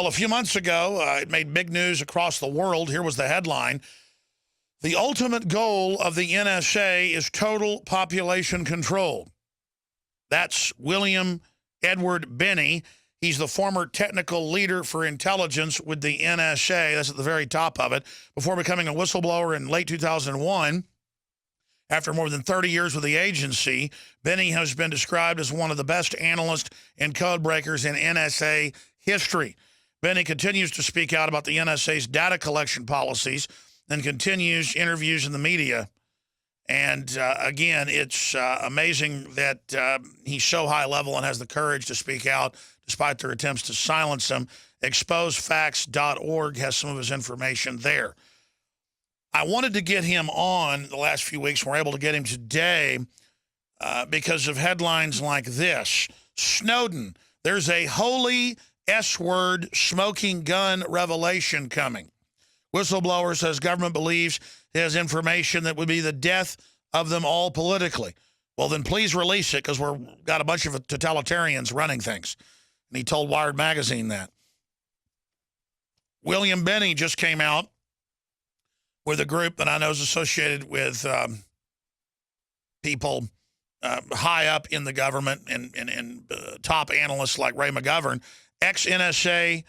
Well, a few months ago, it made big news across the world. Here was the headline. The ultimate goal of the NSA is total population control. That's William Edward Binney. He's the former technical leader for intelligence with the NSA. That's at the very top of it. Before becoming a whistleblower in late 2001, after more than 30 years with the agency, Binney has been described as one of the best analysts and code breakers in NSA history. Binney continues to speak out about the NSA's data collection policies and continues interviews in the media. And again, it's amazing that he's so high level and has the courage to speak out despite their attempts to silence him. Exposefacts.org has some of his information there. I wanted to get him on the last few weeks. We're able to get him today because of headlines like this. Snowden, there's a holy S-word smoking gun revelation coming. Whistleblower says government believes he has information that would be the death of them all politically. Well, then please release it because we've got a bunch of totalitarians running things. And he told Wired Magazine that. William Binney just came out with a group that I know is associated with people high up in the government and top analysts like Ray McGovern. Ex-NSA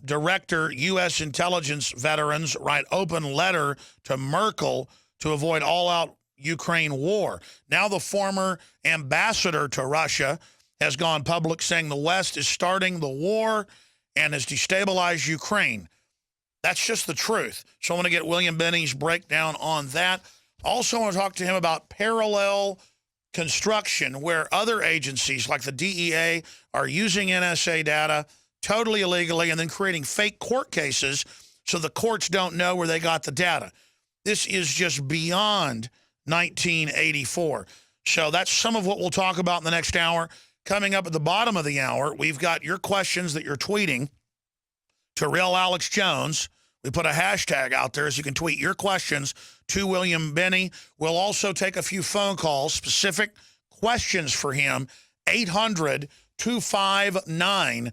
director, U.S. intelligence veterans write open letter to Merkel to avoid all-out Ukraine war. Now the former ambassador to Russia has gone public saying the West is starting the war and has destabilized Ukraine. That's just the truth. So I want to get William Binney's breakdown on that. Also, I want to talk to him about parallel construction where other agencies like the DEA are using NSA data totally illegally and then creating fake court cases so the courts don't know where they got the data. This is just beyond 1984. So that's some of what we'll talk about in the next hour. Coming up at the bottom of the hour, we've got your questions that you're tweeting to Real Alex Jones. We put a hashtag out there so you can tweet your questions to William Binney. We'll also take a few phone calls, specific questions for him, 800-259-9231,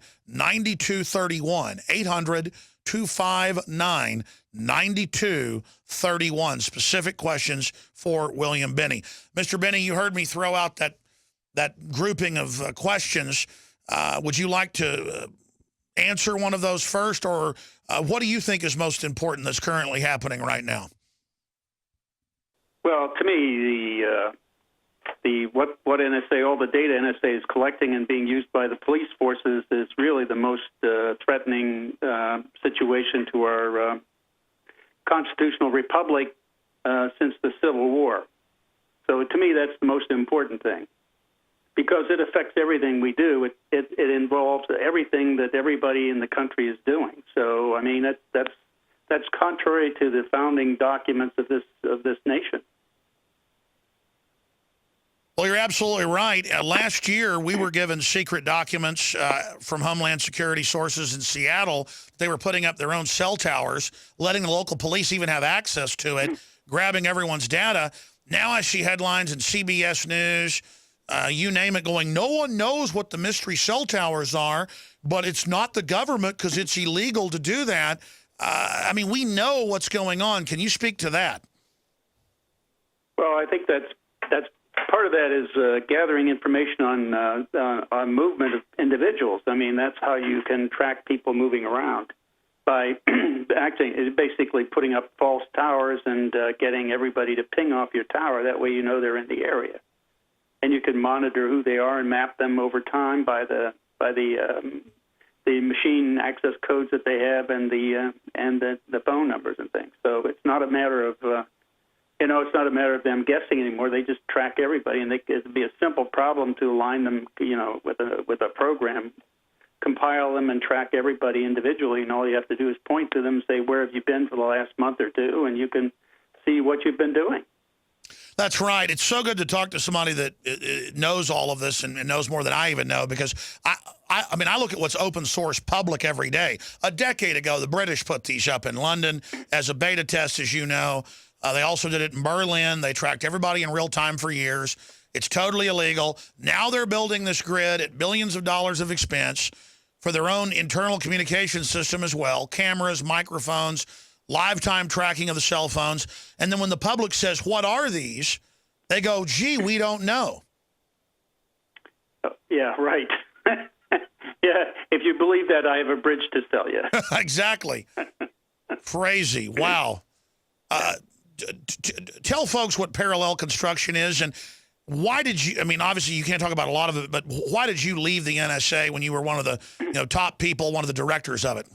800-259-9231, specific questions for William Binney. Mr. Binney, you heard me throw out that grouping of questions. Would you like to answer one of those first, or what do you think is most important that's currently happening right now? Well, to me, what NSA, all the data NSA is collecting and being used by the police forces is really the most threatening situation to our constitutional republic since the Civil War. So to me, that's the most important thing, because it affects everything we do. It involves everything that everybody in the country is doing. So I mean, that's contrary to the founding documents of this nation. Well, you're absolutely right. Last year, we were given secret documents from Homeland Security sources in Seattle. They were putting up their own cell towers, letting the local police even have access to it, grabbing everyone's data. Now I see headlines in CBS News, you name it, going, no one knows what the mystery cell towers are, but it's not the government because it's illegal to do that. I mean, we know what's going on. Can you speak to that? Well, I think that's part of that is gathering information on movement of individuals. I mean, that's how you can track people moving around, by basically putting up false towers and getting everybody to ping off your tower. That way you know they're in the area. And you can monitor who they are and map them over time by the machine access codes that they have and the phone numbers and things. So it's not a matter of it's not a matter of them guessing anymore. They just track everybody, and it'd be a simple problem to align them, with a program, compile them and track everybody individually. And all you have to do is point to them and say, "Where have you been for the last month or two?" And you can see what you've been doing. That's right. It's so good to talk to somebody that knows all of this and knows more than I even know, because I mean, I look at what's open source public every day. A decade ago, the British put these up in London as a beta test, as you know. They also did it in Berlin. They tracked everybody in real time for years. It's totally illegal. Now they're building this grid at billions of dollars of expense for their own internal communication system as well, cameras, microphones, live time tracking of the cell phones. And then when the public says, what are these? They go, gee, we don't know. Yeah, right. Yeah, if you believe that, I have a bridge to sell you. Exactly. Crazy. Wow. Tell folks what parallel construction is, and why did you, I mean, obviously you can't talk about a lot of it, but why did you leave the NSA when you were one of the top people, one of the directors of it?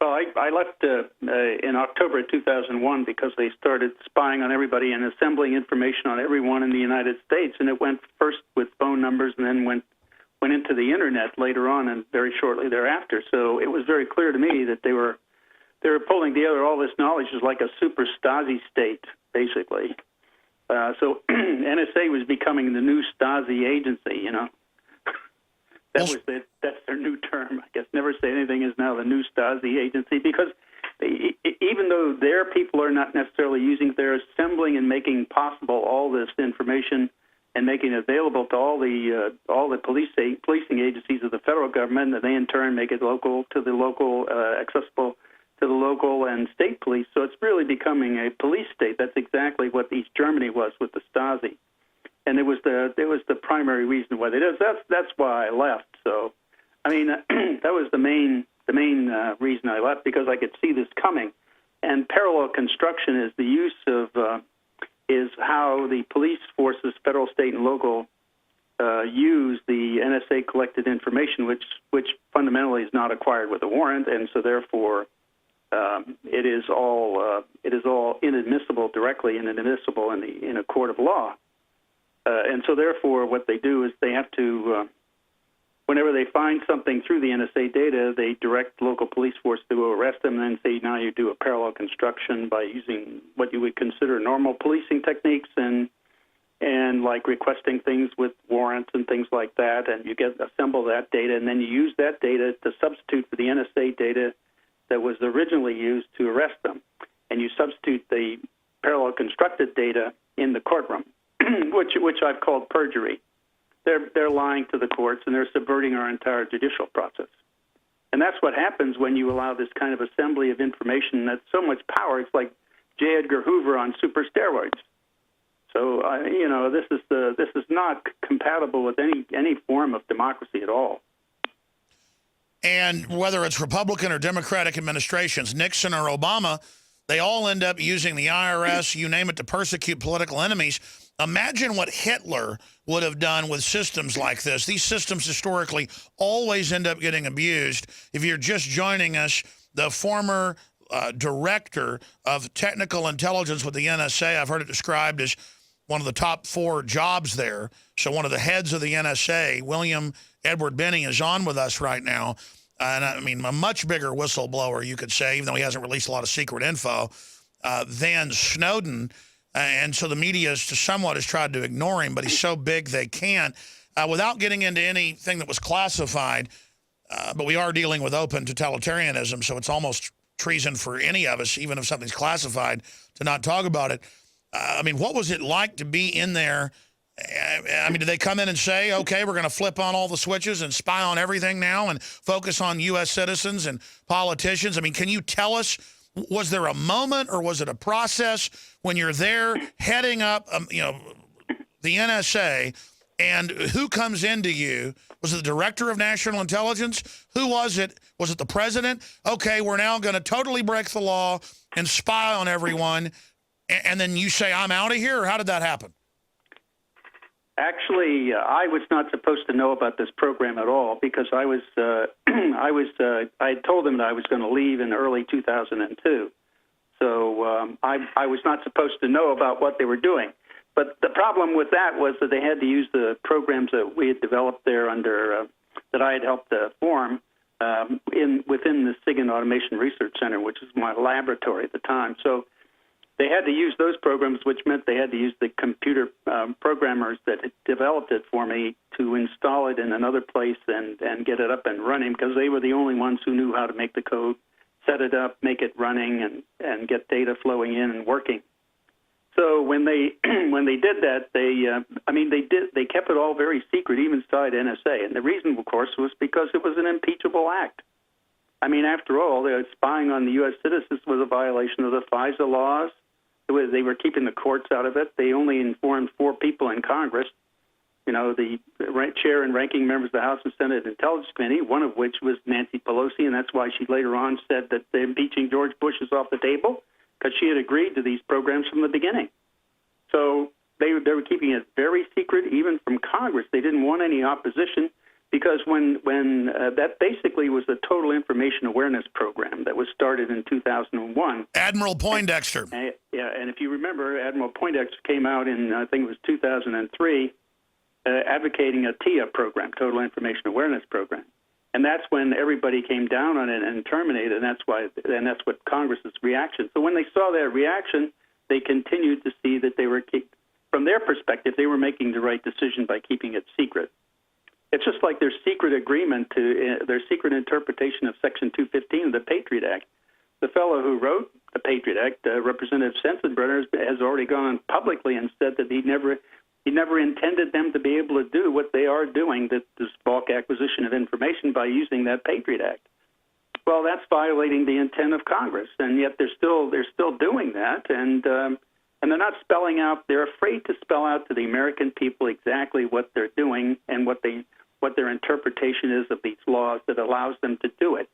Well, I left in October of 2001 because they started spying on everybody and assembling information on everyone in the United States, and it went first with phone numbers and then went into the internet later on and very shortly thereafter. So it was very clear to me that they were pulling together all this knowledge as like a super Stasi state, basically. So NSA was becoming the new Stasi agency, you know. That's their new term, I guess. Never Say Anything is now the new Stasi agency, because even though their people are not necessarily using, they're assembling and making possible all this information and making it available to all the policing agencies of the federal government, and they in turn make it accessible to the local and state police. So it's really becoming a police state. That's exactly what East Germany was with the Stasi, and it was the primary reason why they did. That's why I left. So, I mean, that was the main reason I left, because I could see this coming. And parallel construction is the use of is how the police forces, federal, state, and local, use the NSA collected information, which fundamentally is not acquired with a warrant, and so therefore it is all inadmissible directly and inadmissible in a court of law. And so therefore, what they do is they have to, whenever they find something through the NSA data, they direct local police force to arrest them, and then say, now you do a parallel construction by using what you would consider normal policing techniques and like requesting things with warrants and things like that, and you assemble that data, and then you use that data to substitute for the NSA data that was originally used to arrest them, and you substitute the parallel constructed data in the courtroom, which I've called perjury. They're lying to the courts, and they're subverting our entire judicial process. And that's what happens when you allow this kind of assembly of information that's so much power. It's like J. Edgar Hoover on super steroids. So this is not compatible with any form of democracy at all. And whether it's Republican or Democratic administrations, Nixon or Obama, they all end up using the IRS, you name it, to persecute political enemies. Imagine what Hitler would have done with systems like this. These systems historically always end up getting abused. If you're just joining us, the former director of technical intelligence with the NSA, I've heard it described as one of the top 4 jobs there. So one of the heads of the NSA, William Edward Binney, is on with us right now. And I mean, a much bigger whistleblower, you could say, even though he hasn't released a lot of secret info, than Snowden. And so the media has tried to ignore him, but he's so big they can't. Without getting into anything that was classified, but we are dealing with open totalitarianism, so it's almost treason for any of us, even if something's classified, to not talk about it. I mean, what was it like to be in there? I mean, did they come in and say, okay, we're going to flip on all the switches and spy on everything now and focus on U.S. citizens and politicians? I mean, can you tell us, was there a moment or was it a process when you're there heading up, the NSA, and who comes into you? Was it the director of national intelligence? Who was it? Was it the president? Okay, we're now going to totally break the law and spy on everyone. And then you say, I'm out of here? Or how did that happen? Actually, I was not supposed to know about this program at all, because I had told them that I was going to leave in early 2002. So I was not supposed to know about what they were doing. But the problem with that was that they had to use the programs that we had developed there that I had helped form within the SIGINT Automation Research Center, which is my laboratory at the time. So they had to use those programs, which meant they had to use the computer programmers that had developed it for me to install it in another place and get it up and running, because they were the only ones who knew how to make the code, set it up, make it running, and get data flowing in and working. So when they when they did that, they kept it all very secret, even inside NSA. And the reason, of course, was because it was an impeachable act. I mean, after all, spying on the U.S. citizens was a violation of the FISA laws. They were keeping the courts out of it. They only informed 4 people in Congress, the chair and ranking members of the House and Senate Intelligence Committee, one of which was Nancy Pelosi, and that's why she later on said that the impeaching George Bush is off the table, because she had agreed to these programs from the beginning. So they were keeping it very secret, even from Congress. They didn't want any opposition, because when that basically was the Total Information Awareness Program that was started in 2001. Admiral Poindexter. And if you remember, Admiral Poindexter came out in, I think it was 2003, advocating a TIA program, Total Information Awareness Program. And that's when everybody came down on it and terminated, and that's what Congress's reaction. So when they saw that reaction, they continued to see that from their perspective, they were making the right decision by keeping it secret. It's just like their secret agreement their secret interpretation of Section 215 of the Patriot Act. The fellow who wrote the Patriot Act, Representative Sensenbrenner, has already gone publicly and said that he never intended them to be able to do what they are doing, this bulk acquisition of information by using that Patriot Act. Well, that's violating the intent of Congress, and yet they're still doing that, and they're not spelling out. They're afraid to spell out to the American people exactly what they're doing and what their interpretation is of these laws that allows them to do it.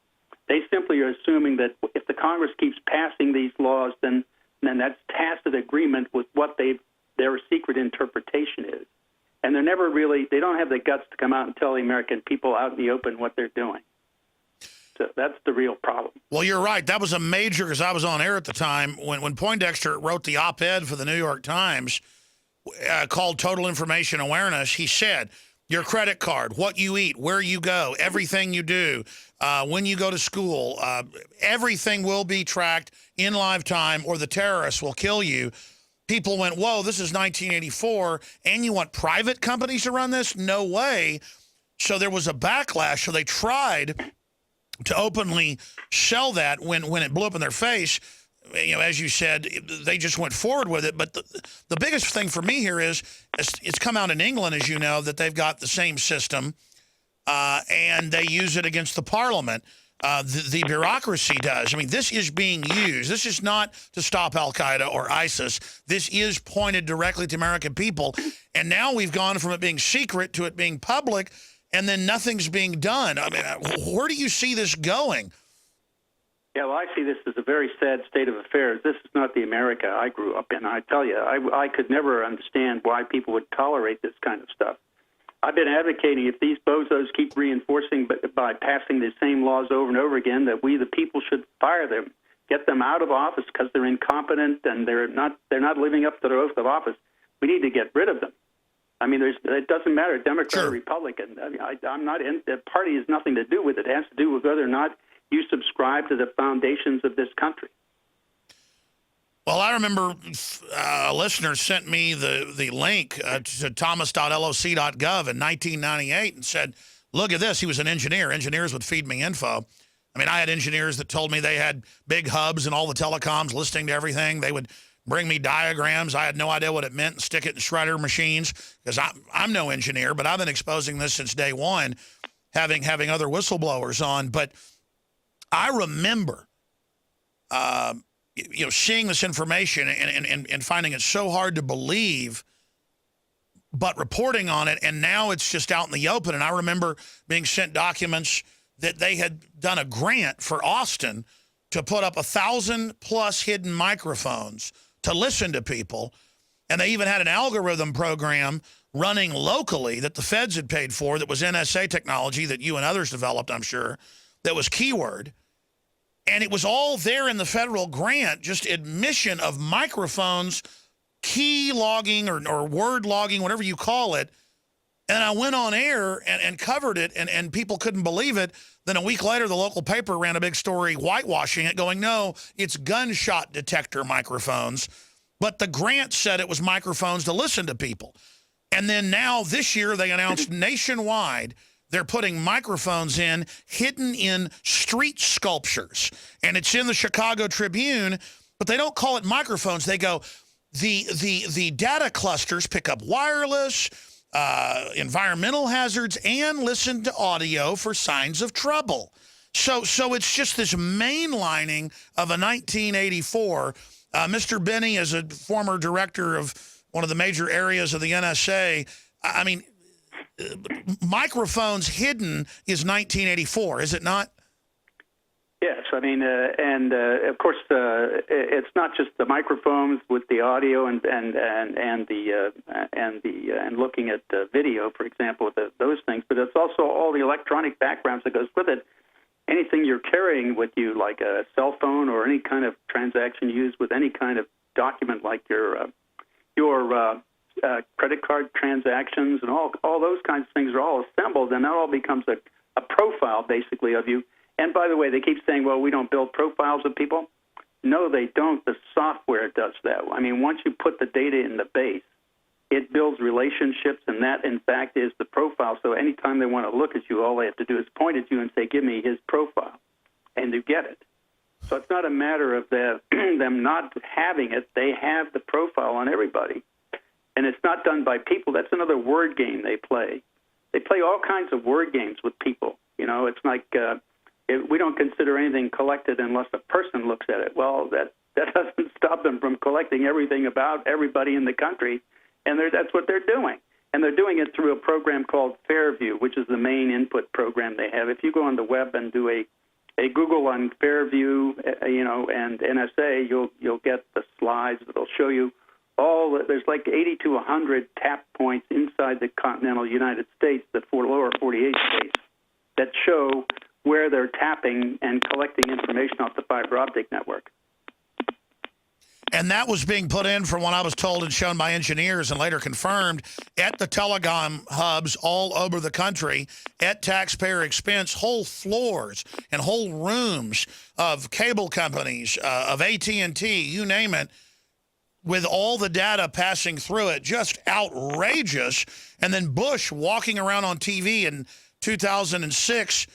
They simply are assuming that if the Congress keeps passing these laws, then that's tacit agreement with what their secret interpretation is. And they don't have the guts to come out and tell the American people out in the open what they're doing. So that's the real problem. Well, you're right. That was a major, because I was on air at the time, when Poindexter wrote the op-ed for the New York Times called Total Information Awareness. He said, your credit card, what you eat, where you go, everything you do, when you go to school, everything will be tracked in live time or the terrorists will kill you. People went, whoa, this is 1984, and you want private companies to run this? No way. So there was a backlash. So they tried to openly sell that when it blew up in their face. As you said, they just went forward with it. But the biggest thing for me here is it's come out in England, as you know, that they've got the same system, and they use it against the parliament. The bureaucracy does. I mean, this is being used. This is not to stop Al-Qaeda or ISIS. This is pointed directly to American people. And now we've gone from it being secret to it being public, and then nothing's being done. I mean, where do you see this going? Yeah, well, I see this as a very sad state of affairs. This is not the America I grew up in. I tell you, I could never understand why people would tolerate this kind of stuff. I've been advocating, if these bozos keep reinforcing by passing the same laws over and over again, that we, the people, should fire them, get them out of office because they're incompetent and they're not living up to their oath of office. We need to get rid of them. I mean, it doesn't matter, Democrat or Republican. I mean, I'm not in. The party has nothing to do with it. It has to do with whether or not you subscribe to the foundations of this country. Well, I remember a listener sent me the link to thomas.loc.gov in 1998 and said, look at this. He was an engineer. Engineers would feed me info. I mean, I had engineers that told me they had big hubs and all the telecoms listening to everything. They would bring me diagrams. I had no idea what it meant and stick it in shredder machines because I'm no engineer, but I've been exposing this since day one, having other whistleblowers on. But I remember seeing this information and finding it so hard to believe, but reporting on it, and now it's just out in the open. And I remember being sent documents that they had done a grant for Austin to put up 1,000+ hidden microphones to listen to people. And they even had an algorithm program running locally that the feds had paid for that was NSA technology that you and others developed, I'm sure, that was keyword. And it was all there in the federal grant, just admission of microphones, key logging or word logging, whatever you call it. And I went on air and covered it, and people couldn't believe it. Then a week later, the local paper ran a big story whitewashing it, going, no, it's gunshot detector microphones. But the grant said it was microphones to listen to people. And then now this year, they announced nationwide they're putting microphones in, hidden in street sculptures. And it's in the Chicago Tribune, but they don't call it microphones. They go, the data clusters pick up wireless, environmental hazards, and listen to audio for signs of trouble. So it's just this mainlining of a 1984. Mr. Binney, as a former director of one of the major areas of the NSA, I mean, microphones hidden is 1984, is it not? Yes, I mean, and of course, it's not just the microphones with the audio and looking at video, for example, with those things, but it's also all the electronic backgrounds that goes with it. Anything you're carrying with you, like a cell phone or any kind of transaction used with any kind of document, like your credit card transactions and all those kinds of things are all assembled, and that all becomes a profile, basically, of you. And by the way, they keep saying, well, we don't build profiles of people. No, they don't. The software does that. I mean, once you put the data in the base, it builds relationships, and that, in fact, is the profile. So anytime they want to look at you, all they have to do is point at you and say, give me his profile, and you get it. So it's not a matter of them not having it. They have the profile on everybody. And it's not done by people. That's another word game they play. They play all kinds of word games with people. You know, it's like we don't consider anything collected unless a person looks at it. Well, that doesn't stop them from collecting everything about everybody in the country, and that's what they're doing. And they're doing it through a program called Fairview, which is the main input program they have. If you go on the web and do a Google on Fairview, and NSA, you'll get the slides that'll show you there's like 80 to 100 tap points inside the continental United States, the lower 48 states, that show where they're tapping and collecting information off the fiber optic network. And that was being put in, from what I was told and shown by engineers and later confirmed, at the telecom hubs all over the country at taxpayer expense, whole floors and whole rooms of cable companies, of AT&T, you name it, with all the data passing through it. Just outrageous. And then Bush walking around on TV in 2006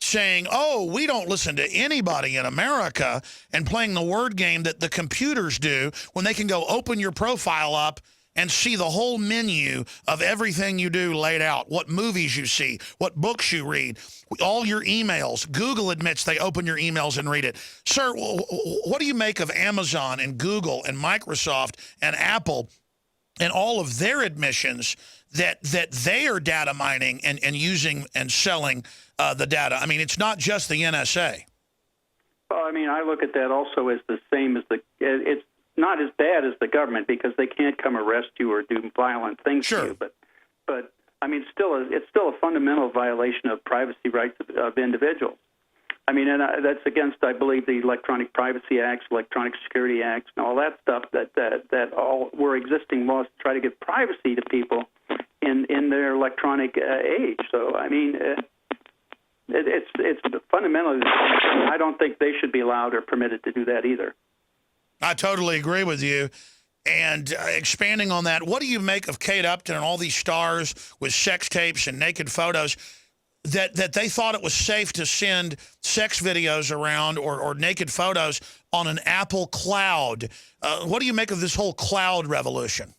saying, oh, we don't listen to anybody in America, and playing the word game that the computers do when they can go open your profile up and see the whole menu of everything you do laid out, what movies you see, what books you read, all your emails. Google admits they open your emails and read it. Sir, what do you make of Amazon and Google and Microsoft and Apple and all of their admissions that they are data mining and using and selling the data? I mean, it's not just the NSA. Well, I mean, I look at that also as the same as it's not as bad as the government, because they can't come arrest you or do violent things to you. But I mean, it's still a fundamental violation of privacy rights of individuals. I mean, and that's against, I believe, the Electronic Privacy Acts, Electronic Security Acts, and all that stuff that all were existing laws to try to give privacy to people in their electronic age. So, I mean, it's fundamentally, I don't think they should be allowed or permitted to do that either. I totally agree with you. And expanding on that, what do you make of Kate Upton and all these stars with sex tapes and naked photos that they thought it was safe to send sex videos around or naked photos on an Apple cloud? What do you make of this whole cloud revolution?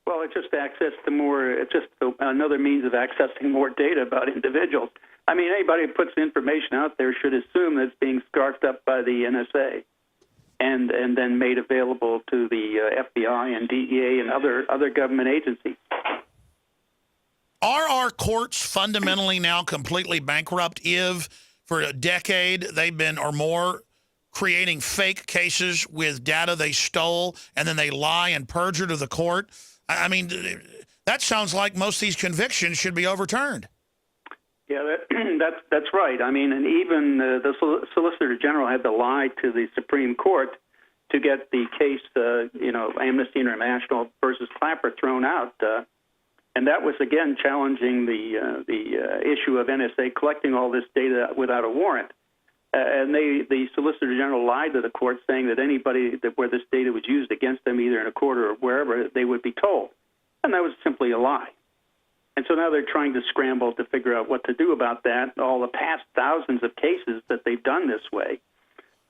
Well, it's just it's just another means of accessing more data about individuals. I mean, anybody who puts information out there should assume that it's being scarfed up by the NSA. And then made available to the FBI and DEA and other government agencies. Are our courts fundamentally now completely bankrupt if for a decade they've been or more creating fake cases with data they stole and then they lie and perjure to the court? I mean, that sounds like most of these convictions should be overturned. Yeah, that's right. I mean, and even the Solicitor General had to lie to the Supreme Court to get the case, Amnesty International versus Clapper thrown out, and that was again challenging the issue of NSA collecting all this data without a warrant. And the Solicitor General lied to the court, saying that anybody where this data was used against them, either in a court or wherever, they would be told, and that was simply a lie. And so now they're trying to scramble to figure out what to do about that. All the past thousands of cases that they've done this way,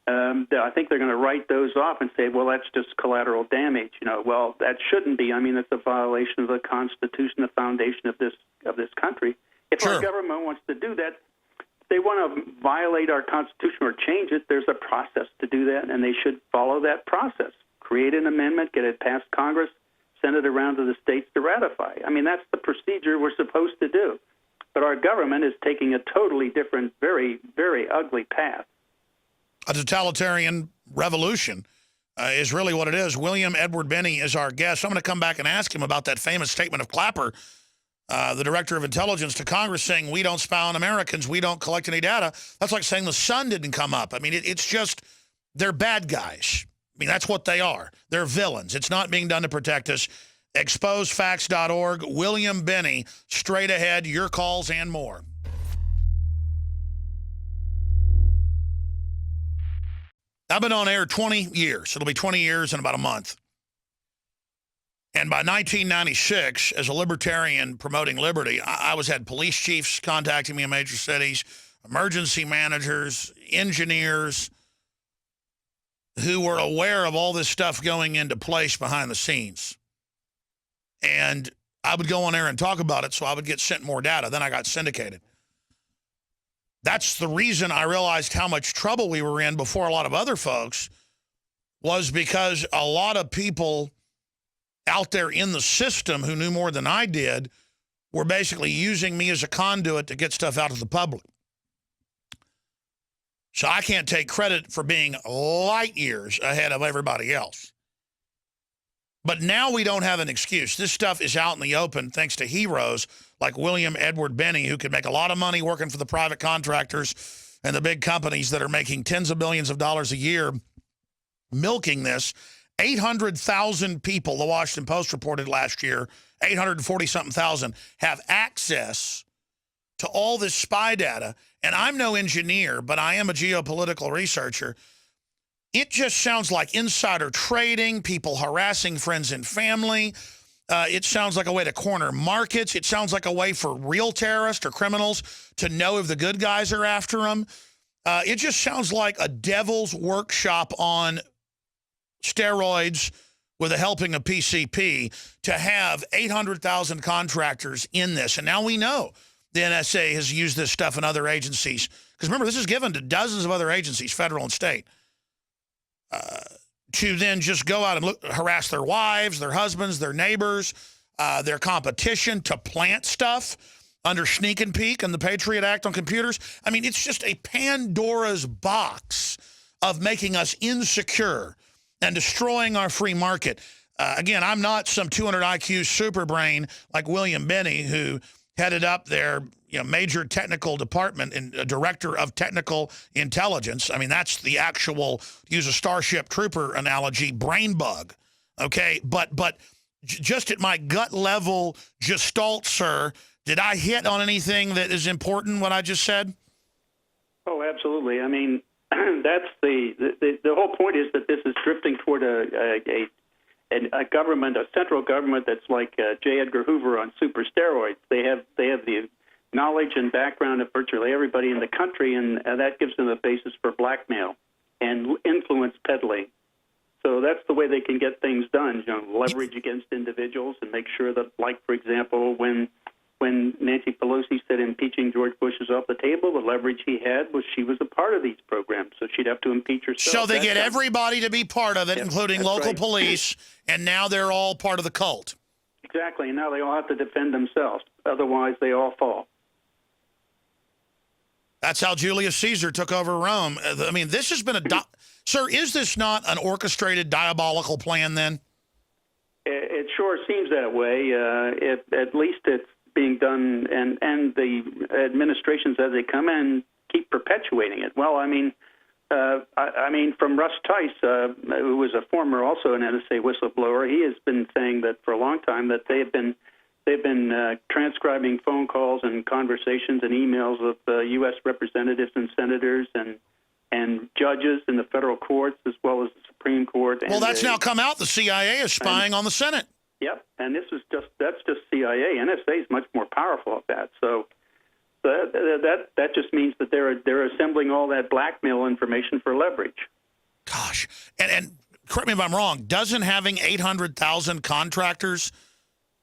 I think they're going to write those off and say, well, that's just collateral damage. Well, that shouldn't be. I mean, it's a violation of the Constitution, the foundation of this country. If our government wants to do that, if they want to violate our Constitution or change it, there's a process to do that, and they should follow that process. Create an amendment, get it past Congress, send it around to the states to ratify. I mean, that's the procedure we're supposed to do. But our government is taking a totally different, very, very ugly path. A totalitarian revolution is really what it is. William Edward Binney is our guest. I'm going to come back and ask him about that famous statement of Clapper, the director of intelligence, to Congress saying, we don't spy on Americans, we don't collect any data. That's like saying the sun didn't come up. I mean, it's just, they're bad guys. I mean, that's what they are. They're villains. It's not being done to protect us. ExposeFacts.org. William Binney, straight ahead, your calls and more. I've been on air 20 years. It'll be 20 years in about a month. And by 1996, as a libertarian promoting liberty, I had police chiefs contacting me in major cities, emergency managers, engineers, who were aware of all this stuff going into place behind the scenes. And I would go on air and talk about it, so I would get sent more data. Then I got syndicated. That's the reason I realized how much trouble we were in before a lot of other folks, was because a lot of people out there in the system who knew more than I did were basically using me as a conduit to get stuff out to the public. So I can't take credit for being light years ahead of everybody else. But now we don't have an excuse. This stuff is out in the open thanks to heroes like William Edward Binney, who could make a lot of money working for the private contractors and the big companies that are making tens of billions of dollars a year milking this. 800,000 people, the Washington Post reported last year, 840-something thousand, have access to all this spy data. And I'm no engineer, but I am a geopolitical researcher. It just sounds like insider trading, people harassing friends and family. It sounds like a way to corner markets. It sounds like a way for real terrorists or criminals to know if the good guys are after them. It just sounds like a devil's workshop on steroids with a helping of PCP to have 800,000 contractors in this. And now we know the NSA has used this stuff in other agencies. Because remember, this is given to dozens of other agencies, federal and state, to then just go out and harass their wives, their husbands, their neighbors, their competition, to plant stuff under sneak and peek and the Patriot Act on computers. I mean, it's just a Pandora's box of making us insecure and destroying our free market. Again, I'm not some 200 IQ super brain like William Binney, who headed up their major technical department and a director of technical intelligence. I mean, that's the actual, to use a Starship Trooper analogy, brain bug. Okay, but just at my gut level gestalt, sir, did I hit on anything that is important, what I just said? Oh, absolutely. I mean, that's the whole point is that this is drifting toward a government, a central government that's like J. Edgar Hoover on super steroids. They have the knowledge and background of virtually everybody in the country, and that gives them a basis for blackmail and influence peddling. So that's the way they can get things done, leverage against individuals and make sure that, like, for example, when Nancy Pelosi said impeaching George Bush is off the table, the leverage he had was she was a part of these programs, so she'd have to impeach herself. So they get everybody to be part of it, including local police, and now they're all part of the cult. Exactly, and now they all have to defend themselves. Otherwise, they all fall. That's how Julius Caesar took over Rome. I mean, this has been Sir, is this not an orchestrated, diabolical plan, then? It sure seems that way. At least it's being done, and the administrations as they come in keep perpetuating it. Well, I mean, from Russ Tice, who was a former also an NSA whistleblower, he has been saying that for a long time that they've been transcribing phone calls and conversations and emails of U.S. representatives and senators and judges in the federal courts as well as the Supreme Court. Well, that's now come out. The CIA is spying on the Senate. Yep, and that's just CIA. NSA is much more powerful at that. So That just means that they're assembling all that blackmail information for leverage. Gosh, and correct me if I'm wrong, doesn't having 800,000 contractors,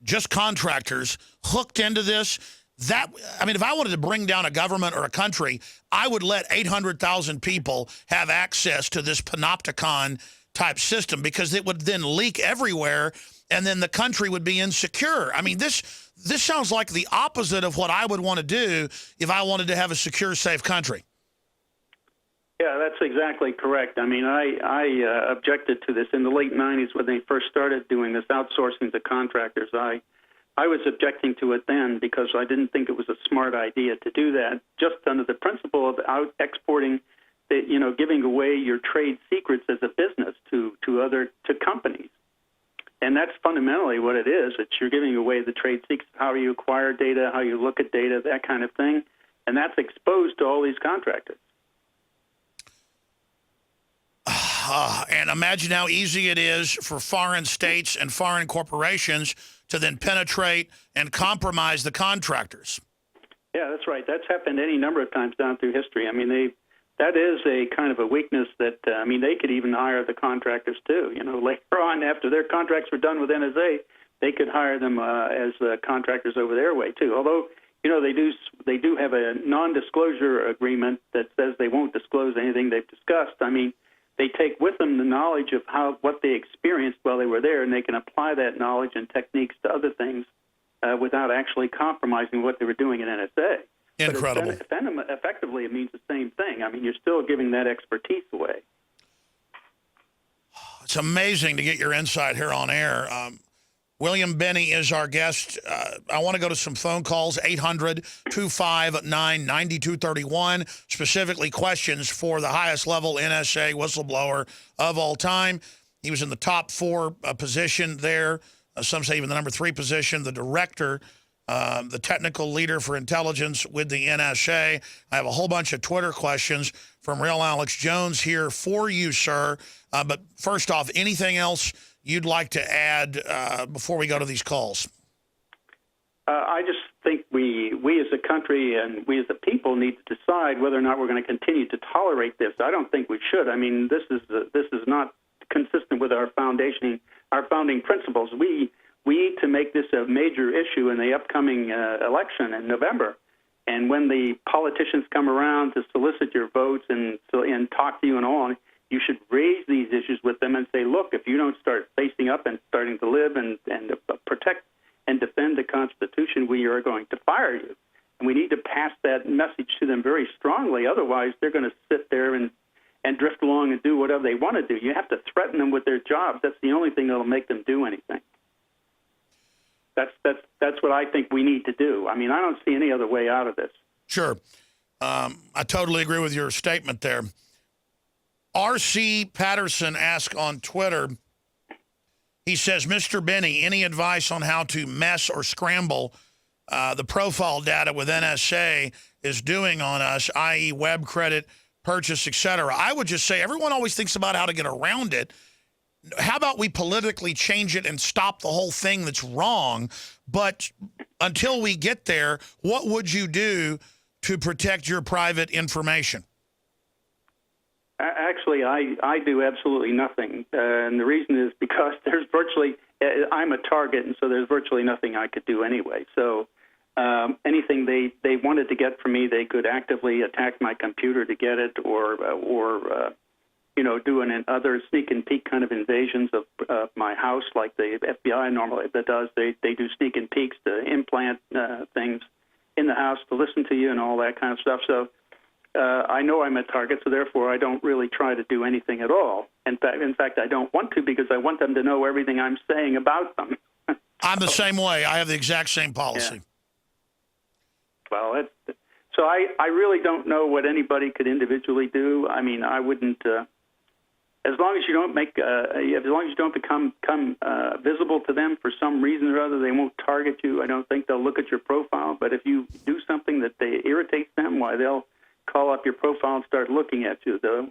just contractors, hooked into this, if I wanted to bring down a government or a country, I would let 800,000 people have access to this panopticon type system, because it would then leak everywhere and then the country would be insecure. I mean, this sounds like the opposite of what I would want to do if I wanted to have a secure, safe country. Yeah, that's exactly correct. I mean, I objected to this in the late 90s when they first started doing this outsourcing to contractors. I was objecting to it then because I didn't think it was a smart idea to do that, just under the principle of exporting, giving away your trade secrets as a business to companies. And that's fundamentally what it is. It's you're giving away the trade secrets, how you acquire data, how you look at data, that kind of thing. And that's exposed to all these contractors. And imagine how easy it is for foreign states and foreign corporations to then penetrate and compromise the contractors. Yeah, that's right. That's happened any number of times down through history. I mean, that is a kind of a weakness that, they could even hire the contractors too. Later on, after their contracts were done with NSA, they could hire them as contractors over their way too. Although, they do have a non-disclosure agreement that says they won't disclose anything they've discussed. I mean, they take with them the knowledge of what they experienced while they were there, and they can apply that knowledge and techniques to other things without actually compromising what they were doing in NSA. Incredible. But effectively, it means the same thing. I mean, you're still giving that expertise away. It's amazing to get your insight here on air. William Binney is our guest. I want to go to some phone calls, 800-259-9231, specifically questions for the highest level NSA whistleblower of all time. He was in the top 4 position there. Some say even the number 3 position, the director, the technical leader for intelligence with the NSA. I have a whole bunch of Twitter questions from Real Alex Jones here for you, sir. But first off, anything else you'd like to add before we go to these calls? I just think we as a country and we as a people need to decide whether or not we're going to continue to tolerate this. I don't think we should. I mean, this is not consistent with our founding principles. We need to make this a major issue in the upcoming election in November. And when the politicians come around to solicit your votes and talk to you and all, you should raise these issues with them and say, look, if you don't start facing up and starting to live and protect and defend the Constitution, we are going to fire you. And we need to pass that message to them very strongly. Otherwise, they're going to sit there and drift along and do whatever they want to do. You have to threaten them with their jobs. That's the only thing that will make them do anything. That's what I think we need to do. I mean, I don't see any other way out of this. Sure. I totally agree with your statement there. R.C. Patterson asked on Twitter, he says, Mr. Binney, any advice on how to mess or scramble the profile data with NSA is doing on us, i.e. web credit, purchase, etc.? I would just say everyone always thinks about how to get around it. How about we politically change it and stop the whole thing that's wrong? But until we get there, what would you do to protect your private information? Actually, I do absolutely nothing. And the reason is because there's I'm a target, and so there's virtually nothing I could do anyway. So anything they wanted to get from me, they could actively attack my computer to get it, or do other sneak and peek kind of invasions of my house, like the FBI normally does. They do sneak and peeks to implant things in the house to listen to you and all that kind of stuff. So I know I'm a target, so therefore I don't really try to do anything at all. In fact, I don't want to, because I want them to know everything I'm saying about them. I'm the same way. I have the exact same policy. Yeah. Well, so I really don't know what anybody could individually do. I mean, I wouldn't. As long as you don't become visible to them for some reason or other, they won't target you. I don't think they'll look at your profile. But if you do something that irritates them, why, they'll call up your profile and start looking at you, though.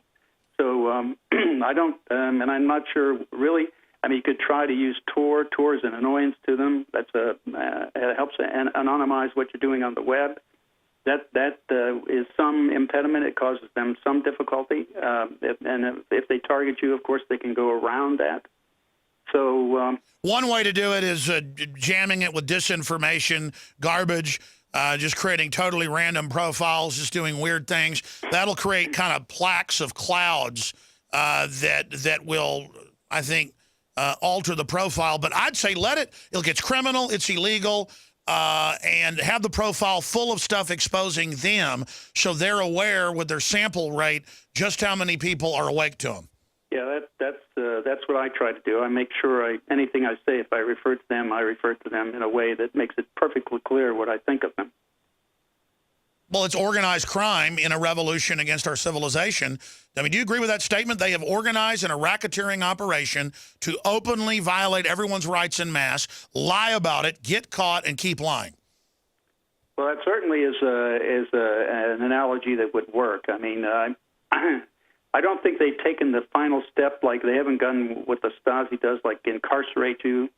So I don't, and I'm not sure really. I mean, you could try to use Tor. Tor is an annoyance to them. It helps anonymize what you're doing on the web. that is some impediment. It causes them some difficulty, if they target you, of course, they can go around that. So one way to do it is jamming it with disinformation, garbage, just creating totally random profiles, just doing weird things. That'll create kind of plaques of clouds that will, I think, alter the profile. But I'd say let it. It's criminal. It's illegal. And have the profile full of stuff exposing them so they're aware with their sample rate just how many people are awake to them. Yeah, that's what I try to do. I make sure anything I say, if I refer to them, I refer to them in a way that makes it perfectly clear what I think of them. Well, it's organized crime in a revolution against our civilization. I mean, do you agree with that statement? They have organized in a racketeering operation to openly violate everyone's rights en masse, lie about it, get caught, and keep lying. Well, that certainly is an analogy that would work. I mean, I don't think they've taken the final step, like they haven't done what the Stasi does, like incarcerate you.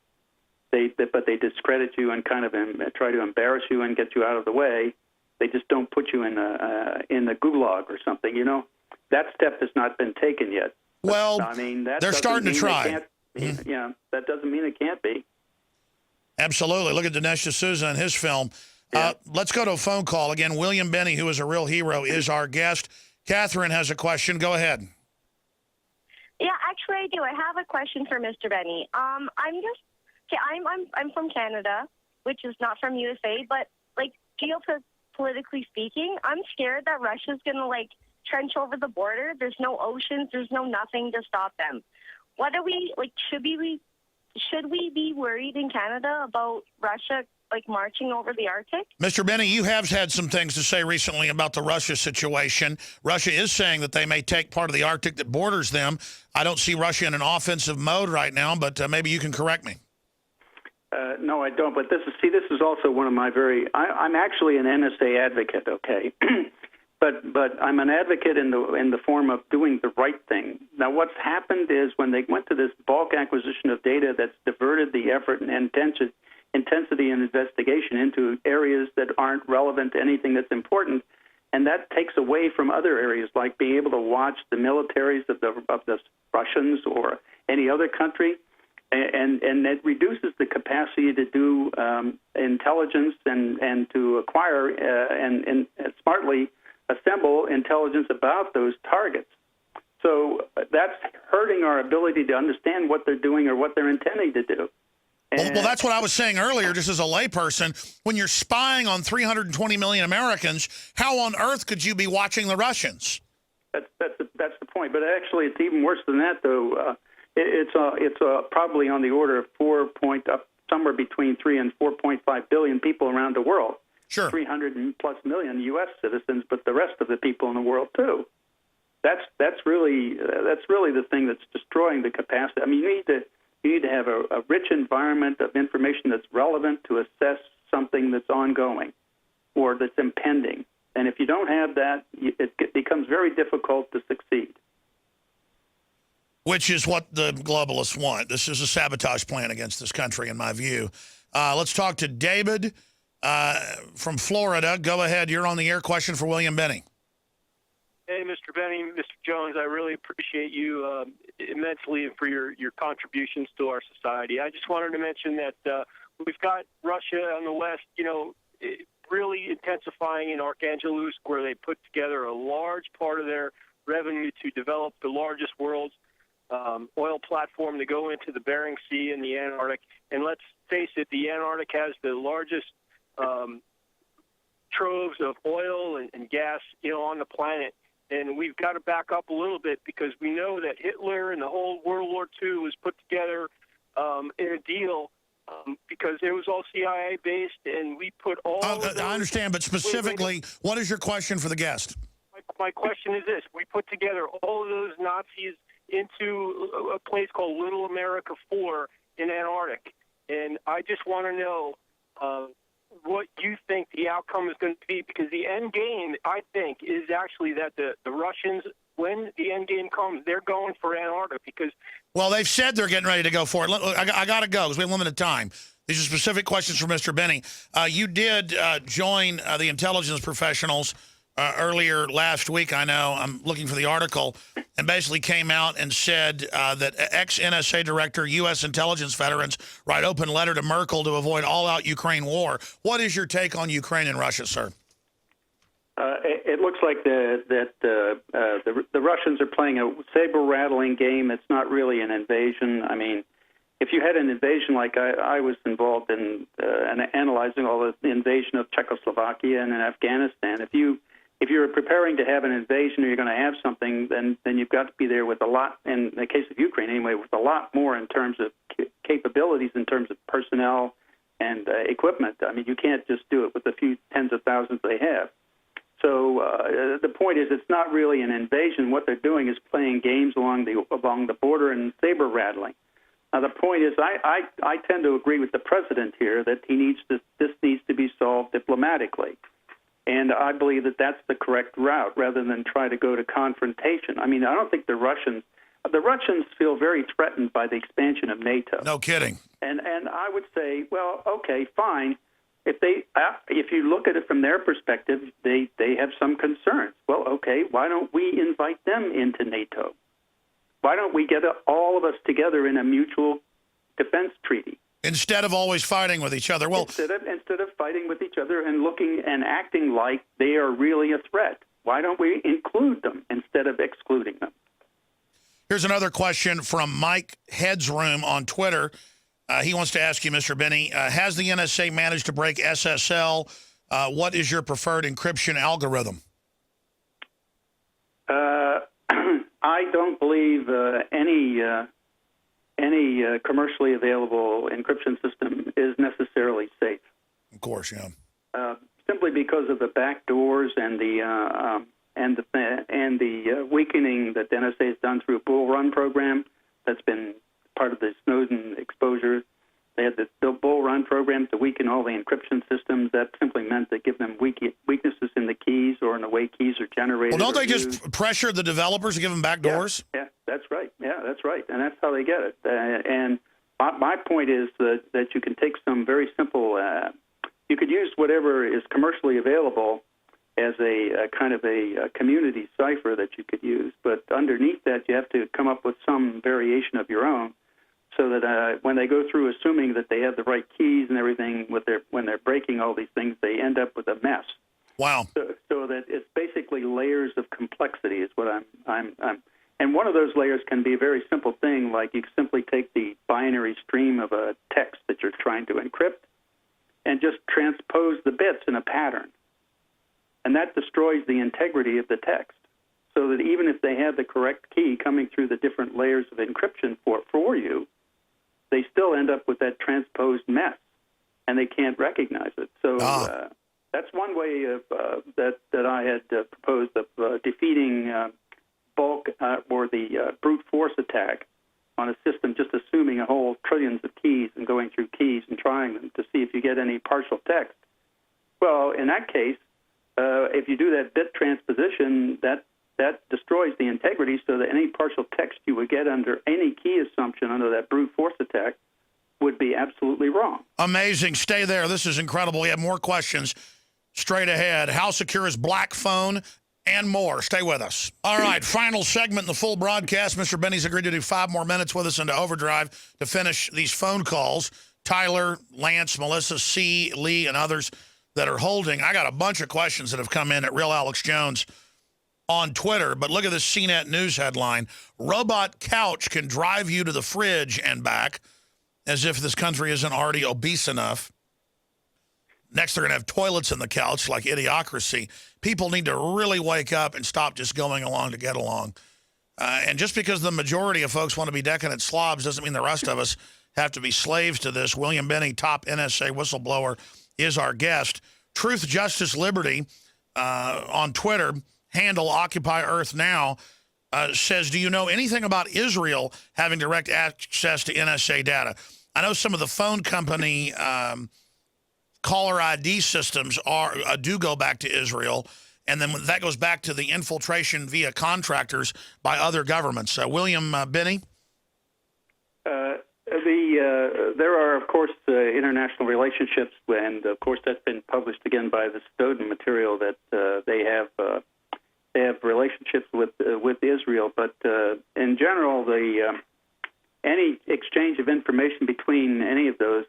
But they discredit you and kind of try to embarrass you and get you out of the way. They just don't put you in the gulag or something, you know. That step has not been taken yet. Well, but, I mean, they're starting to try. Yeah, that doesn't mean it can't be. Absolutely. Look at Dinesh D'Souza and his film. Yeah. Let's go to a phone call. Again, William Binney, who is a real hero, is our guest. Catherine has a question. Go ahead. Yeah, actually, I do. I have a question for Mr. Binney. I'm from Canada, which is not from USA, but like geopolitically speaking, I'm scared that Russia's gonna trench over the border. There's no oceans. There's no nothing to stop them. What are we like? Should we be worried in Canada about Russia marching over the Arctic? Mr. Binney, you have had some things to say recently about the Russia situation. Russia is saying that they may take part of the Arctic that borders them. I don't see Russia in an offensive mode right now, but maybe you can correct me. No, I don't. But this is also one of my I'm actually an NSA advocate, okay? but I'm an advocate in the form of doing the right thing. Now, what's happened is when they went to this bulk acquisition of data that's diverted the effort and intensity and investigation into areas that aren't relevant to anything that's important, and that takes away from other areas like being able to watch the militaries of the Russians or any other country, and it reduces the capacity to do intelligence and to acquire and smartly assemble intelligence about those targets. So that's hurting our ability to understand what they're doing or what they're intending to do. Well, that's what I was saying earlier, just as a layperson. When you're spying on 320 million Americans, how on earth could you be watching the Russians? That's the point. But actually, it's even worse than that, though. It's probably on the order of somewhere between 3 and 4.5 billion people around the world. Sure. 300+ million U.S. citizens, but the rest of the people in the world too. That's really the thing that's destroying the capacity. I mean, you need to have a rich environment of information that's relevant to assess something that's ongoing or that's impending. And if you don't have that, it becomes very difficult to succeed. Which is what the globalists want. This is a sabotage plan against this country, in my view. Let's talk to David from Florida. Go ahead. You're on the air. Question for William Binney. Hey, Mr. Binney, Mr. Jones, I really appreciate you immensely for your contributions to our society. I just wanted to mention that we've got Russia on the west, really intensifying in Archangelsk, where they put together a large part of their revenue to develop the largest world's oil platform to go into the Bering Sea and the Antarctic. And let's face it, the Antarctic has the largest troves of oil and gas, on the planet. And we've got to back up a little bit because we know that Hitler and the whole World War II was put together in a deal because it was all CIA-based, and we put all I understand, but specifically, what is your question for the guest? My question is this. We put together all of those Nazis into a place called Little America 4 in Antarctic. And I just want to know what you think the outcome is going to be, because the end game, I think, is actually that the Russians, when the end game comes, they're going for Antarctica because... Well, they've said they're getting ready to go for it. Look, I got to go because we have limited time. These are specific questions for Mr. Binney. You did join the intelligence professionals earlier last week, I know. I'm looking for the article, and basically came out and said that ex-NSA director, U.S. intelligence veterans write open letter to Merkel to avoid all-out Ukraine war. What is your take on Ukraine and Russia, sir? It looks like the Russians are playing a saber-rattling game. It's not really an invasion. I mean, if you had an invasion like I was involved in analyzing all the invasion of Czechoslovakia and in Afghanistan, if you're preparing to have an invasion or you're going to have something, then you've got to be there with a lot, in the case of Ukraine anyway, with a lot more in terms of capabilities, in terms of personnel and equipment. I mean, you can't just do it with a few tens of thousands they have. So the point is, it's not really an invasion. What they're doing is playing games along the border and saber rattling. Now, the point is, I tend to agree with the president here that this needs to be solved diplomatically, and I believe that that's the correct route rather than try to go to confrontation. I mean, I don't think the Russians feel very threatened by the expansion of NATO. No kidding. And I would say, well, okay, fine. If you look at it from their perspective, they have some concerns. Well, okay, why don't we invite them into NATO? Why don't we get all of us together in a mutual defense treaty? Instead of always fighting with each other. Well, instead of fighting with each other and looking and acting like they are really a threat, why don't we include them instead of excluding them? Here's another question from Mike Headsroom on Twitter. He wants to ask you, Mr. Binney, has the NSA managed to break SSL? What is your preferred encryption algorithm? I don't believe any commercially available encryption system is necessarily safe. Of course, yeah. Simply because of the back doors and the weakening that the NSA has done through a Bull Run program that's been part of the Snowden exposure. They had the Bull Run program to weaken all the encryption systems. That simply meant they give them weaknesses in the keys or in the way keys are generated. Well, don't they just pressure the developers to give them back doors? Yeah, that's right. Yeah, that's right. And that's how they get it. And my point is that you can take some very simple, you could use whatever is commercially available as a kind of a community cipher that you could use. But underneath that, you have to come up with some variation of your own, so that when they go through assuming that they have the right keys and everything when they're breaking all these things, they end up with a mess. Wow. So that it's basically layers of complexity is what I'm and one of those layers can be a very simple thing, like you simply take the binary stream of a text that you're trying to encrypt and just transpose the bits in a pattern. And that destroys the integrity of the text, so that even if they have the correct key coming through the different layers of encryption for you, they still end up with that transposed mess, and they can't recognize it. So that's one way of that I had proposed of defeating bulk or the brute force attack on a system, just assuming a whole trillions of keys and going through keys and trying them to see if you get any partial text. Well, in that case, if you do that bit transposition, that destroys the integrity, so that any partial text you would get under any key assumption under that brute force attack would be absolutely wrong. Amazing. Stay there. This is incredible. We have more questions straight ahead. How secure is Black Phone? And more. Stay with us. All right, final segment in the full broadcast. Mr. Binney's agreed to do 5 more minutes with us into overdrive to finish these phone calls. Tyler, Lance, Melissa, C, Lee, and others that are holding. I got a bunch of questions that have come in at Real Alex Jones on Twitter, but look at this CNET News headline. Robot couch can drive you to the fridge and back, as if this country isn't already obese enough. Next, they're going to have toilets in the couch, like Idiocracy. People need to really wake up and stop just going along to get along. And just because the majority of folks want to be decadent slobs doesn't mean the rest of us have to be slaves to this. William Binney, top NSA whistleblower, is our guest. Truth, Justice, Liberty on Twitter, handle Occupy Earth Now, says, do you know anything about Israel having direct access to NSA data? I know some of the phone company caller ID systems do go back to Israel, and then that goes back to the infiltration via contractors by other governments. William Binney? there are, of course, international relationships, and of course that's been published again by the Snowden material that they have relationships with Israel. But in general, any exchange of information between any of those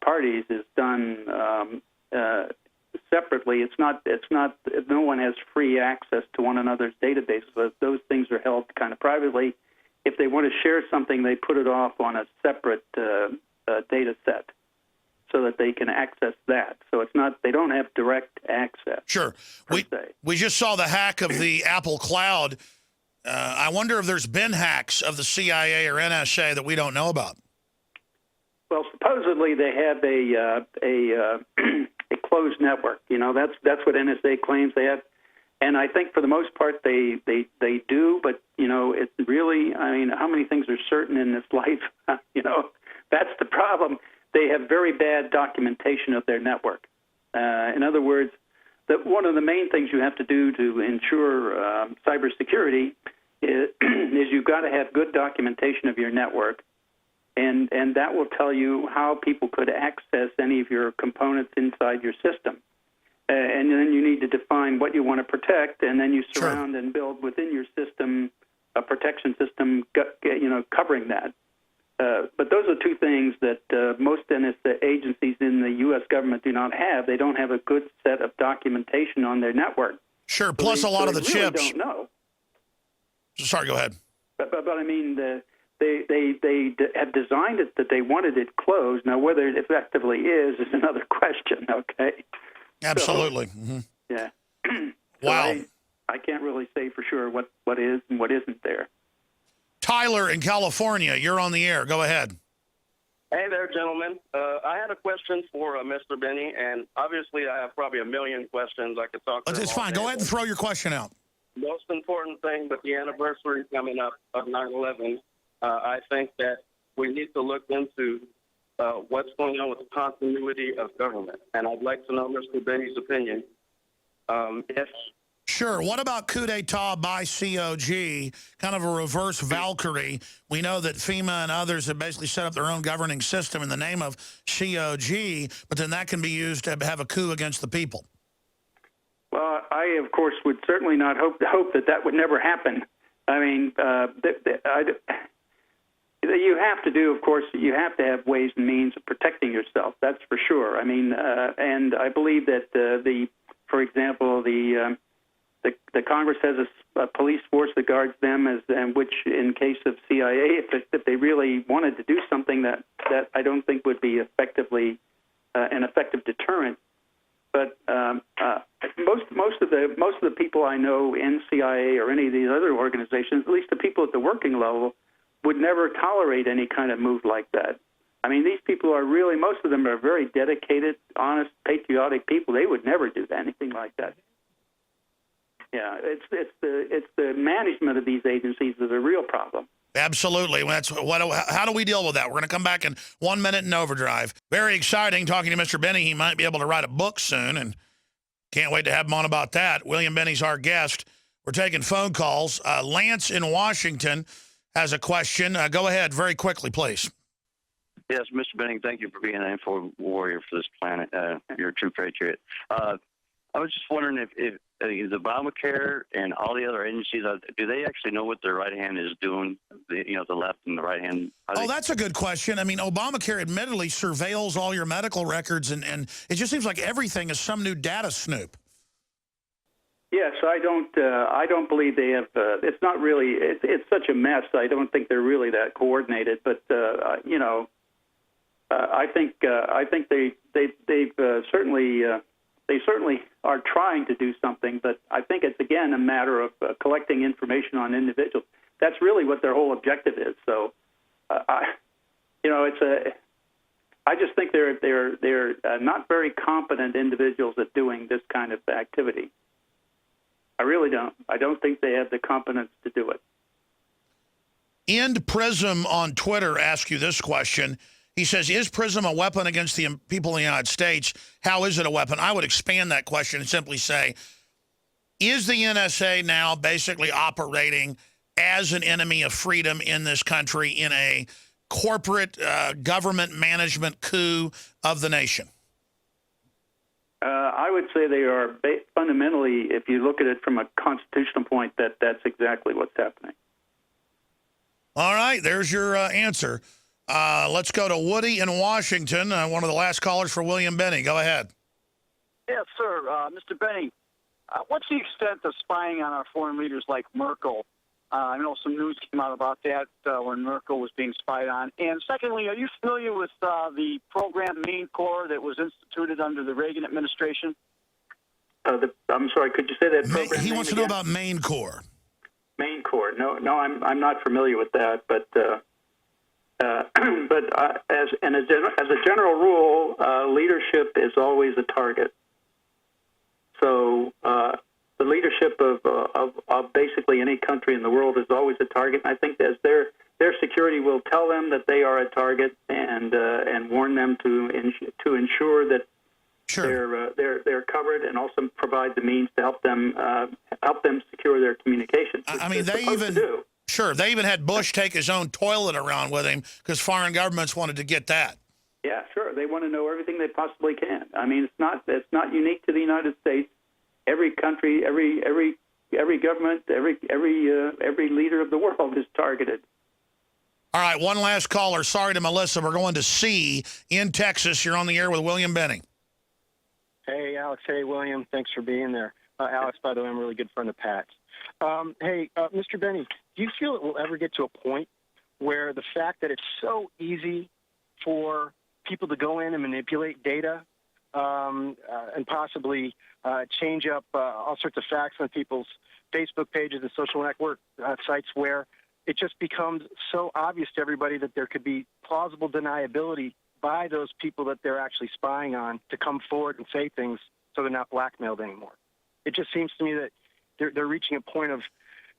parties is done separately. It's not. No one has free access to one another's databases. Those things are held kind of privately. If they want to share something, they put it off on a separate data set so that they can access that. So it's not. They don't have direct access. Sure. We just saw the hack of the Apple Cloud. I wonder if there's been hacks of the CIA or NSA that we don't know about. Well, supposedly they have a closed network. You know, that's what NSA claims they have, and I think for the most part they do. But you know, it's really, I mean, how many things are certain in this life? You know, that's the problem. They have very bad documentation of their network. In other words, that one of the main things you have to do to ensure cybersecurity is you've got to have good documentation of your network. And that will tell you how people could access any of your components inside your system. And then you need to define what you want to protect, and then you surround and build within your system a protection system, you know, covering that. But those are two things that most NSA agencies in the U.S. government do not have. They don't have a good set of documentation on their network. Sure. Plus, a lot of the really chips. Don't know. Sorry, go ahead. But I mean, they have designed it that they wanted it closed. Now, whether it effectively is another question. Okay. Absolutely. So, yeah. Wow. I can't really say for sure what is and what isn't there. Tyler in California, you're on the air. Go ahead. Hey there, gentlemen. I had a question for Mr. Binney, and obviously I have probably a million questions I could talk to. It's fine. Go ahead and throw your question out. Most important thing with the anniversary coming up of 9/11, I think that we need to look into what's going on with the continuity of government. And I'd like to know Mr. Binney's opinion. If Sure. What about coup d'etat by COG, kind of a reverse Valkyrie? We know that FEMA and others have basically set up their own governing system in the name of COG, but then that can be used to have a coup against the people. Well, I, of course, would certainly not hope that would never happen. I mean, you have to do, of course, you have to have ways and means of protecting yourself. That's for sure. I mean, and I believe that for example, the Congress has a police force that guards them, and which, in case of CIA, if they really wanted to do something that I don't think would be effectively an effective deterrent. But most of the people I know in CIA or any of these other organizations, at least the people at the working level, would never tolerate any kind of move like that. I mean, these people are really, most of them are very dedicated, honest, patriotic people. They would never do anything like that. Yeah, it's the management of these agencies is a real problem. Absolutely. How do we deal with that? We're going to come back in 1 minute in overdrive. Very exciting talking to Mr. Binney. He might be able to write a book soon, and can't wait to have him on about that. William Binney's our guest. We're taking phone calls. Lance in Washington has a question. Go ahead very quickly, please. Yes, Mr. Binney, thank you for being an info warrior for this planet. You're a true patriot. I was just wondering if the Obamacare and all the other agencies, do they actually know what their right hand is doing, the left and the right hand? That's a good question. I mean, Obamacare admittedly surveils all your medical records, and it just seems like everything is some new data snoop. Yes, I don't believe they have. It's not really. It's such a mess. I don't think they're really that coordinated. But I think they've certainly. They certainly are trying to do something, but I think it's, again, a matter of collecting information on individuals. That's really what their whole objective is. So, I just think they're not very competent individuals at doing this kind of activity. I really don't. I don't think they have the competence to do it. End Prism on Twitter asks you this question. He says, is PRISM a weapon against the people in the United States? How is it a weapon? I would expand that question and simply say, is the NSA now basically operating as an enemy of freedom in this country in a corporate government management coup of the nation? I would say they are fundamentally, if you look at it from a constitutional point, that's exactly what's happening. All right, there's your answer. Let's go to Woody in Washington, one of the last callers for William Binney. Go ahead. Yes, sir. Mr. Binney, what's the extent of spying on our foreign leaders like Merkel? I know some news came out about that when Merkel was being spied on. And secondly, are you familiar with the program Main Core that was instituted under the Reagan administration? I'm sorry, could you say that program? He wants to know about Main Core. Main Core. No, I'm not familiar with that. But as a general rule, leadership is always a target. So the leadership of basically any country in the world is always a target. And I think as their security will tell them that they are a target and warn them to ensure that they're covered, and also provide the means to help them secure their communications. I mean, they even had Bush take his own toilet around with him because foreign governments wanted to get that. Yeah, sure. They want to know everything they possibly can. I mean, it's not unique to the United States. Every country, every government, every leader of the world is targeted. All right, one last caller. Sorry to Melissa. We're going to C in Texas. You're on the air with William Binney. Hey, Alex. Hey, William. Thanks for being there. Alex, by the way, I'm a really good friend of Pat's. Mr. Binney, do you feel it will ever get to a point where the fact that it's so easy for people to go in and manipulate data and possibly change up all sorts of facts on people's Facebook pages and social network sites, where it just becomes so obvious to everybody that there could be plausible deniability by those people that they're actually spying on to come forward and say things so they're not blackmailed anymore? It just seems to me that they're reaching a point of,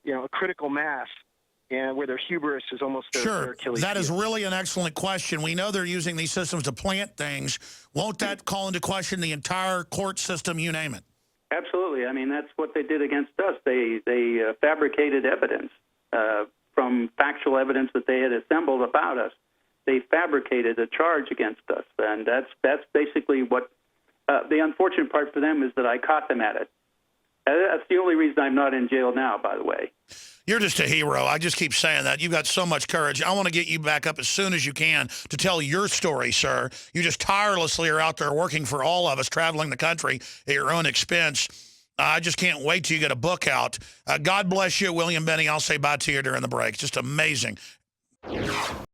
a critical mass, and where their hubris is almost their Achilles heel. That is really an excellent question. We know they're using these systems to plant things. Won't that call into question the entire court system, you name it? Absolutely. I mean, that's what they did against us. They fabricated evidence from factual evidence that they had assembled about us. They fabricated a charge against us, and that's basically what the unfortunate part for them is that I caught them at it. That's the only reason I'm not in jail now, by the way. You're just a hero. I just keep saying that. You've got so much courage. I want to get you back up as soon as you can to tell your story, sir. You just tirelessly are out there working for all of us, traveling the country at your own expense. I just can't wait till you get a book out. God bless you, William Binney. I'll say bye to you during the break. Just amazing.